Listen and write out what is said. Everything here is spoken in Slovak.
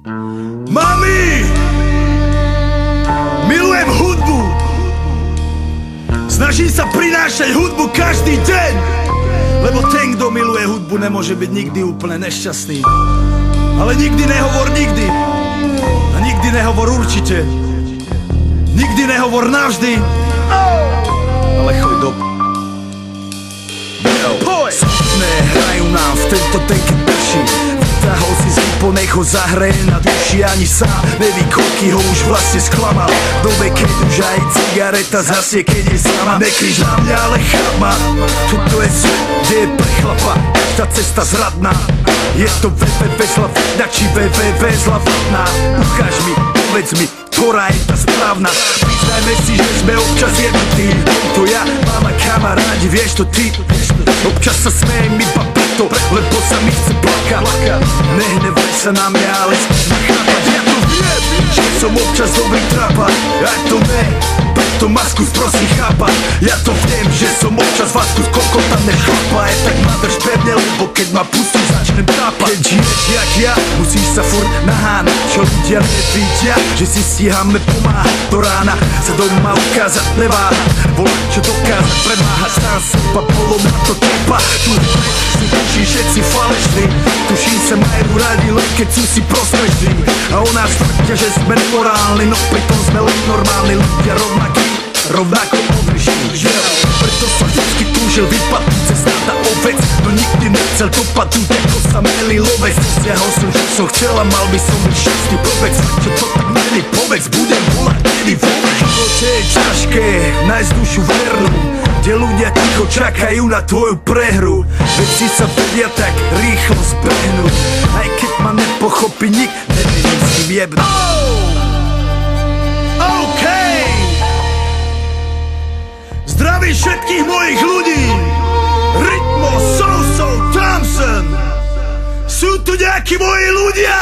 Mami! Milujem hudbu! Snažím sa prinášať hudbu každý deň! Lebo ten, kto miluje hudbu, nemôže byť nikdy úplne nešťastný. Ale nikdy nehovor nikdy. A nikdy nehovor určite. Nikdy nehovor navždy. Ale choď do... Samotné hrajú nám v tento deň, keď prší. Vytáhol si z lipo, nech ho zahreje na duši. Ani sám neví, koľký ho už vlastne sklamal. V dobe, keď už aj cigareta zhasie, keď je sama. Nekriž na mňa, ale cháp ma. Toto je svet, kde je pre chlapa tá cesta zradná. Je to www zlavatná, či www zlavatná. Ukáž mi, povedz mi, ktorá je tá správna. Priznajme si, že sme občas jednotí. To ja, mama, kamarádi, vieš to ty. Občas sa smejem iba preto, lebo sa mi chce plakať. Nehnevaj sa na mňa, ale skúsme chápať. Ja to viem, že som občas dobrý trapa. Aj to ne, preto ma skús prosím chápať. Ja to viem, že som občas vás skús kokota nechlapa. Je tak ma drž pevne, lebo keď ma pustí, začnem tápať. Keď žiješ jak ja, musíš sa furt nahánať. Čo ľudia nevidia, že si stíhame pomáhať. Do rána sa doma ukázať neváha. Volať, čo dokázať premáhať. Stán sa iba polom na to tepa. Tu sú duši všetci falešní. Tuším sa majú radi, len keď sú si prospešní. A o nás tvrdia, že sme nemorálni, no pritom sme len normálni ľudia rovnako odlišní. Preto som vždycky túžil vypadnúť cez stáda ovec, no nikdy nechcel dopadnúť ako samelý lovec. Dosiahol som, čo som chcel a mal by som byť šťastný blbec. Čo to tak není, povedz, budem volať kedy vôbec. V živote je ťažké nájsť dušu vernú, kde ľudia ticho čakajú na tvoju prehru. Veci sa vedia tak rýchlo zbehnúť, aj keď ma nepochopí nik, nevedím s tým jebnúť. Zdravím všetkých mojich ľudí. Rytmo, Sousou, Thompson. Sú tu nejakí moji ľudia?